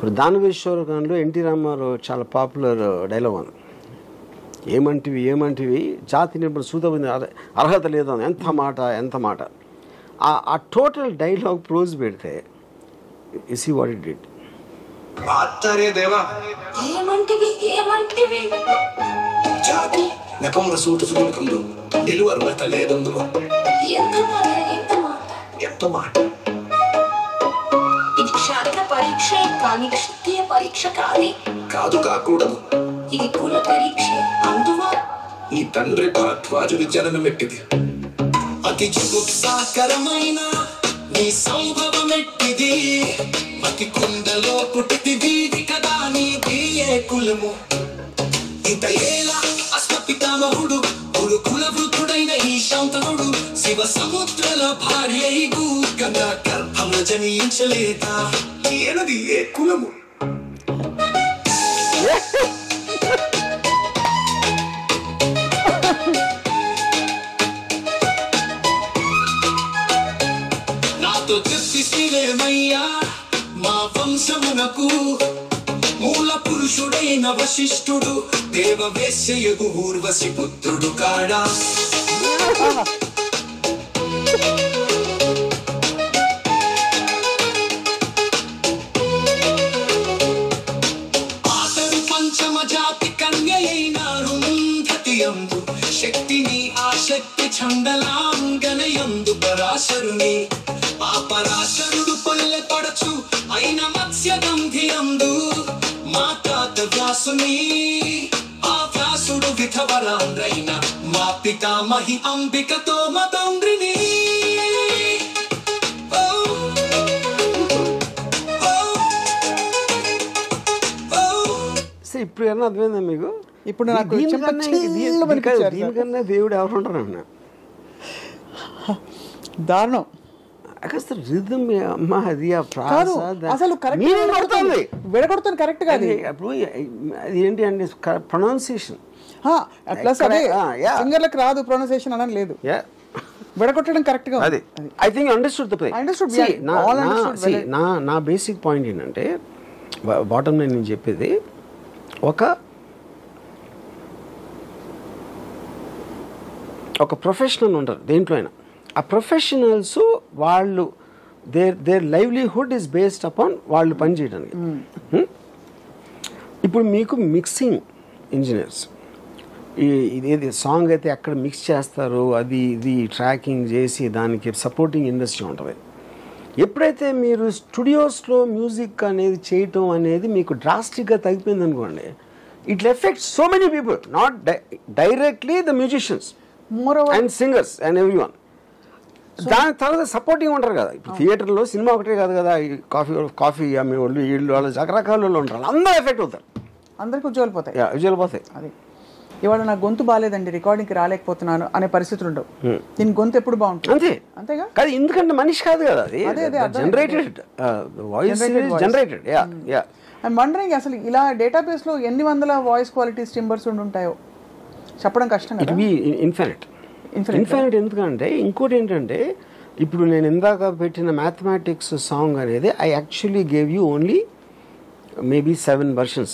ఇప్పుడు దానవేశ్వర గారిలో ఎన్టీ రామారావు చాలా పాపులర్ డైలాగ్ ఉంది. ఏమంటివి జాతి నిర్మల సూతబంది అర్హత లేదు అని. ఎంత మాట ఆ టోటల్ డైలాగ్ ప్రోజ్ పెడితే you see what it did. జాతి నెపముల సూటు సుముఖంలో నిలువరుత లేదందులో ఎంత మాట. ఇది క్షాత్ర పరీక్ష కానీ క్షత్రియ పరీక్ష కాదు కాకూడదు. ఇది కుల పరీక్ష. అందువా నీ తండ్రి భరద్వాజుడి జననం ఎట్టిది, అతి జుగుప్సాకరమైన నీ సంభవం ఎట్టిది, మతి కుండలో పుట్టిది కదా నీది ఏ కులము. ఇంత ఏలా అశ్వపితామహుడు కుల వృద్ధుడైన ఈ శాంతనుడు శివ సముద్రల భార్య కన్నా గర్భమున జనించలేదా, ఏనది ఏ కులము. నాతో చెప్పిస్తేమయ్యా మా వంశమునకు మూల పురుషుడైన వశిష్ఠుడు దేవవేశ్యయగు ఊర్వశి పుత్రుడు కాడా. ఆతరు పంచమ జాతి కన్య అయిన రుంధతియందు శక్తిని ఆ శక్తి చండలాంగనయందు పరాశరుని ఆ పరాశరుడు పల్లె పడచు అయిన మత్స్య గంధియందు మా తాత వ్యాసుని ఆ వ్యాసుడు విధవరాండ్రైన మా పితామహి అంబికతో మతండ్రిని. ఇప్పుడు ఏమన్నా అర్థమైందా మీకు? ఇప్పుడు నాకు దీనికన్నా దేవుడు ఎవరు ఉంటారు అన్న దారుణం. రిథమ్ అమ్మా అది ఆ కాదు అసలు విడగొడుతుంది కరెక్ట్ గా. అప్పుడు అది ఏంటి అంటే ప్రొనౌన్సియేషన్ ప్లస్ అదే సింగర్లకు రాదు ప్రొనౌన్సియేషన్ అనడం లేదు, విడగొట్టడం కరెక్ట్ గా. అది I think understood the play. నా బేసిక్ పాయింట్ ఏంటంటే బాటమ్ లైన్ నేను చెప్పేది, ఒక ప్రొఫెషనల్ ఉంటారు దేంట్లో అయినా. ఆ ప్రొఫెషనల్స్ వాళ్ళు there livelihood is based upon వాళ్ళు పనిచేయడానికి. ఇప్పుడు మీకు మిక్సింగ్ ఇంజనీర్స్ ఇదేది సాంగ్ అయితే ఎక్కడ మిక్స్ చేస్తారు అది ఇది ట్రాకింగ్ చేసి దానికి సపోర్టింగ్ ఇండస్ట్రీ ఉంటుంది. ఎప్పుడైతే మీరు స్టూడియోస్లో మ్యూజిక్ అనేది చేయటం అనేది మీకు డ్రాస్టిక్గా తగ్గిపోయింది అనుకోండి, it effects so many people, not directly the musicians and singers and every one. దాని తర్వాత సపోర్టింగ్ ఉంటారు కదా. ఇప్పుడు థియేటర్లో సినిమా ఒకటే కాదు కదా, కాఫీ అమ్మే వాళ్ళు వీళ్ళు వాళ్ళు రకరకాల వాళ్ళు ఉంటారు, అందరూ ఎఫెక్ట్ అవుతారు, అందరికి ఉద్యోగాలు పోతాయి. అది ఇవాళ నా గొంతు బాగాలేదండి రికార్డింగ్కి రాలేకపోతున్నాను అనే పరిస్థితులు ఉండవు. దీని గొంతు ఎప్పుడు బాగుంటుంది అంతేగా. కాదు ఎందుకంటే మనిషి కాదు కదా అది, generated voice generated. I'm wondering అసలు ఇలా డేటాబేస్లో ఎన్ని వందల వాయిస్ క్వాలిటీస్ టింబర్స్ ఉంటాయో చెప్పడం కష్టం కదా. ఇన్ఫినిట్ ఎందుకంటే ఇంకోటి ఏంటంటే ఇప్పుడు నేను ఇందాక పెట్టిన మ్యాథమెటిక్స్ సాంగ్ అనేది I actually gave you only maybe 7 versions.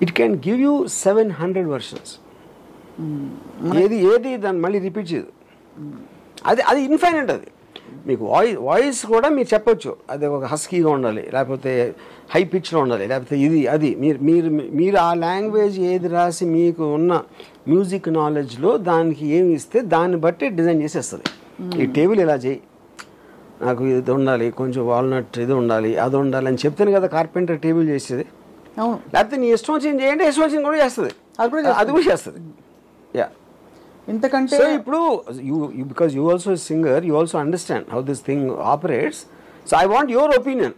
It can give you 700 versions. ఏది దాన్ని మళ్ళీ రిపీట్ చేయదు. అది ఇన్ఫైనట్. అది మీకు వాయిస్ కూడా మీరు చెప్పొచ్చు, అది ఒక హస్కీగా ఉండాలి, లేకపోతే హై పిచ్లో ఉండాలి, లేకపోతే అది మీరు ఆ లాంగ్వేజ్ ఏది రాసి మీకు ఉన్న మ్యూజిక్ నాలెడ్జ్లో దానికి ఏమి ఇస్తే దాన్ని బట్టి డిజైన్ చేసేస్తుంది. ఈ టేబుల్ ఇలా చేయి, నాకు ఇది ఉండాలి, కొంచెం వాల్నట్ ఇది ఉండాలి, అది ఉండాలి అని చెప్తాను కదా కార్పెంటర్ టేబుల్ చేసేది. లేకపోతే నీ ఇష్టం వచ్చింది చేయండి, ఇష్టం వచ్చింది కూడా చేస్తుంది, అది కూడా చేస్తుంది. ఇంతకంటే సో ఇప్పుడు because you also singer, you also understand how this thing operates. So I want your opinion.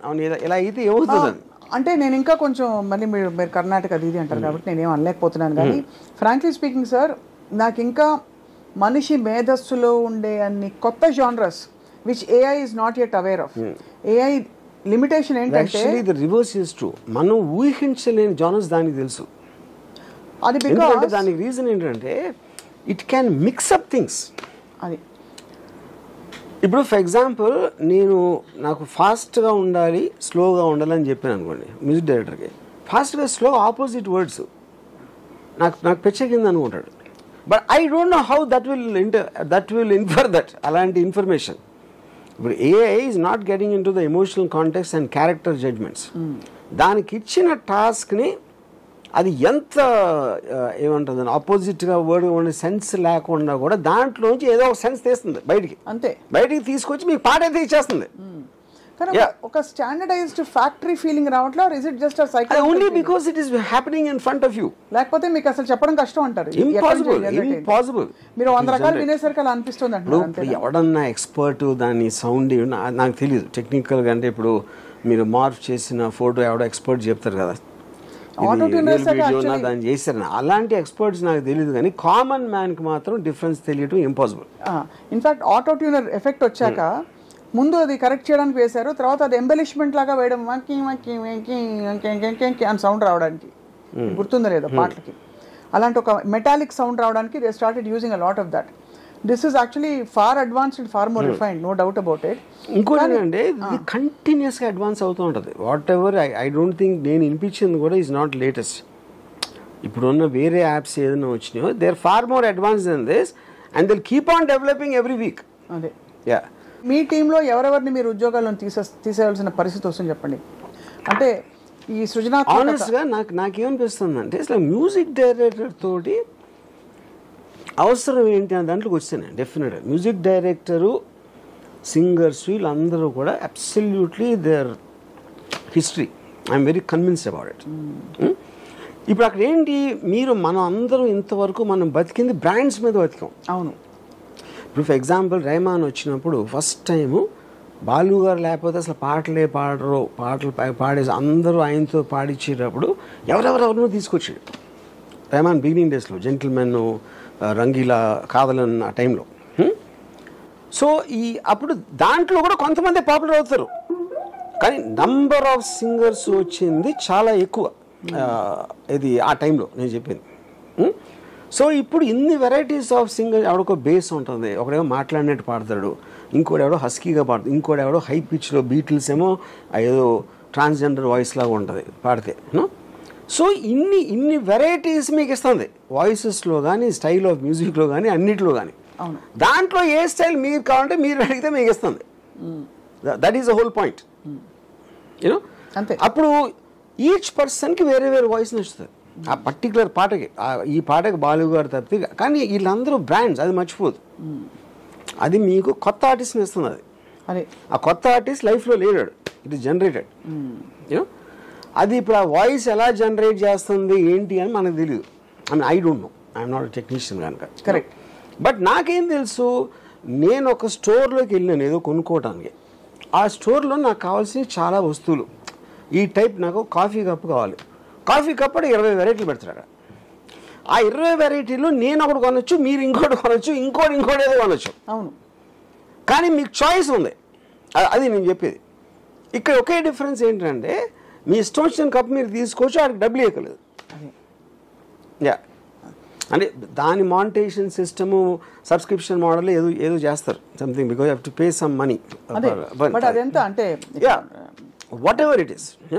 ఇలా అయితే ఏమవుతుంది అంటే నేను ఇంకా కొంచెం మళ్ళీ మీరు కర్ణాటక అది ఇది అంటారు కాబట్టి నేనేం అనలేకపోతున్నాను. కానీ ఫ్రాంక్లీ స్పీకింగ్ సార్, నాకు ఇంకా మనిషి మేధస్సులో ఉండే అన్ని కొత్త genres which AI is not yet aware of. AI limitation ఏంటంటే ది రివర్స్ ఈజ్ ట్రూ. మనం ఊహించలేని జానర్స్ దానికి తెలుసు. అది బికాజ్ దానికి రీజన్ ఏంటంటే it can mix up things. అది ఇప్పుడు ఫర్ ఎగ్జాంపుల్ నాకు ఫాస్ట్గా ఉండాలి స్లోగా ఉండాలి అని చెప్పాను అనుకోండి మ్యూజిక్ డైరెక్టర్కి. ఫాస్ట్గా స్లో ఆపోజిట్ వర్డ్స్ నాకు పెచ్చెక్కింది అనుకుంటాడు. But I don't know how that will infer that అలాంటి ఇన్ఫర్మేషన్. ఇప్పుడు AI is not getting into the emotional context and character judgements. దానికి ఇచ్చిన టాస్క్ని అది ఎంత ఏమంటుంది ఆపోజిట్గా వర్డ్ ఉండే సెన్స్ లేకుండా కూడా దాంట్లోంచి ఏదో ఒక సెన్స్ తీస్తుంది బయటికి తీసుకొచ్చి మీకు పాట అయితే ఇచ్చేస్తుంది. కానీ ఒక స్టాండర్డైజ్డ్ ఫ్యాక్టరీ ఫీలింగ్ రావట్లే, or is it just a psychological? Only because it is happening in front of you. లేకపోతే మీకు అసలు చెప్పడం కష్టం అంటారు. ఇంపాసిబుల్. మీరు 100 రకాలు వినేసరికి అలా అనిపిస్తుంది అంటారు. ఎవడన్నా ఎక్స్పర్ట్ దాని సౌండ్ నాకు తెలియదు టెక్నికల్గా. అంటే ఇప్పుడు మీరు మార్ఫ్ చేసిన ఫోటో ఎవడో ఎక్స్పర్ట్ చెప్తారు కదా దాన్ని చేశారు. అలాంటి ఎక్స్పర్ట్స్ నాకు తెలియదు, కానీ కామన్ మ్యాన్కి మాత్రం డిఫరెన్స్ తెలియటం impossible. In fact auto tuner effect వచ్చాక ముందు అది కరెక్ట్ చేయడానికి వేశారు, తర్వాత అది ఎంబెలిష్మెంట్ లాగా వేయడం అని సౌండ్ రావడానికి, గుర్తుందా లేదా పాటలకి, అలాంటి ఒక మెటాలిక్ సౌండ్ రావడానికి they started using a lot of that. This is actually far advanced, far more refined, no doubt about it. ఇంకోటి అంటే ఇది కంటిన్యూస్గా అడ్వాన్స్ అవుతూ ఉంటుంది. Whatever I don't think నేను వినిపించింది కూడా ఈజ్ నాట్ లేటెస్ట్. ఇప్పుడున్న వేరే యాప్స్ ఏదైనా వచ్చినాయో they are far more advance than this and they keep on developing every week. అదే మీ టీంలో ఎవరెవరిని మీరు ఉద్యోగాలను తీసేయాల్సిన పరిస్థితి వస్తుంది చెప్పండి. అంటే ఈ సృజనాత్మక ఆనెస్ట్గా నాకేమనిపిస్తుంది అంటే అసలు మ్యూజిక్ డైరెక్టర్ తోటి అవసరం ఏంటి అనే దాంట్లోకి వచ్చాను. డెఫినెట్గా మ్యూజిక్ డైరెక్టరు, సింగర్స్ వీళ్ళందరూ కూడా absolutely their history. I'm very convinced about it. ఇప్పుడు అక్కడ ఏంటి, మనం అందరం ఇంతవరకు మనం బతికింది బ్రాండ్స్ మీద బతికాం. అవును. ఇప్పుడు ఫర్ ఎగ్జాంపుల్ రెహమాన్ వచ్చినప్పుడు ఫస్ట్ టైము బాలు గారు లేకపోతే అసలు పాటలే పాడరు, పాటలు పాడేసి అందరూ ఆయనతో పాడించేటప్పుడు ఎవరెవరెవరినో తీసుకొచ్చాడు రెహమాన్ బిగినింగ్ డేస్లో. జెంటిల్మెన్, రంగీలా, కాదలన్ ఆ టైంలో. సో అప్పుడు దాంట్లో కూడా కొంతమంది పాపులర్ అవుతారు, కానీ నంబర్ ఆఫ్ సింగర్స్ వచ్చింది చాలా ఎక్కువ. ఇది ఆ టైంలో నేను చెప్పింది. సో ఇప్పుడు ఇన్ని వెరైటీస్ ఆఫ్ సింగర్, ఎవడొక బేస్ ఉంటుంది, ఒకడేమో మాట్లాడినట్టు పాడతాడు, ఇంకోడెవడో హస్కీగా పాడతాడు, ఇంకోడెవడో హై పిచ్లో, బీటిల్స్ ఏమో ఏదో ట్రాన్స్జెండర్ వాయిస్ లాగా ఉంటుంది పాడితే. సో ఇన్ని వెరైటీస్ మీకు ఇస్తుంది వాయిసెస్లో కానీ, స్టైల్ ఆఫ్ మ్యూజిక్లో కానీ, అన్నిటిలో కానీ. దాంట్లో ఏ స్టైల్ మీరు కావాలంటే మీరు అడిగితే మీకు ఇస్తుంది. That is the whole point. You know అంతే. అప్పుడు ఈచ్ పర్సన్కి వేరే వేరే వాయిస్ నచ్చుతుంది ఆ పర్టికులర్ పాటకి. ఈ పాటకి బాలు గారు తప్పితే, కానీ వీళ్ళందరూ బ్రాండ్స్, అది మర్చిపోదు. అది మీకు కొత్త ఆర్టిస్ట్ని ఇస్తుంది. అది ఆ కొత్త ఆర్టిస్ట్ లైఫ్లో లేడాడు, ఇట్ ఈస్ జనరేటెడ్. యూనో అది ఇప్పుడు ఆ వాయిస్ ఎలా జనరేట్ చేస్తుంది ఏంటి అని మనకు తెలియదు. I don't no, I'm not technician కనుక. కరెక్ట్. బట్ నాకేం తెలుసు, నేను ఒక స్టోర్లోకి వెళ్ళాను ఏదో కొనుక్కోవడానికి. ఆ స్టోర్లో నాకు కావాల్సిన చాలా వస్తువులు, ఈ టైప్ నాకు కాఫీ కప్పు కావాలి, కాఫీ కప్ అంటే 20 వెరైటీలు పెడతాడు. ఆ 20 వెరైటీలు నేను ఒకటి కొనొచ్చు, మీరు ఇంకోటి కొనొచ్చు, ఇంకోటి ఏదో కొనొచ్చు. అవును. కానీ మీకు చాయిస్ ఉంది. అది నేను చెప్పేది. ఇక్కడ ఒకే డిఫరెన్స్ ఏంటంటే మీ ఇష్టం వచ్చిన కప్ మీరు తీసుకోవచ్చు, వాడికి డబ్బులు ఇవ్వలేదు. యా, అంటే దాని మానిటైజేషన్ సిస్టము, సబ్స్క్రిప్షన్ మోడల్ ఏదో చేస్తారు something, because you have to pay some money. But అదెంత అంటే వాట్ ఎవర్ ఇట్ ఈస్.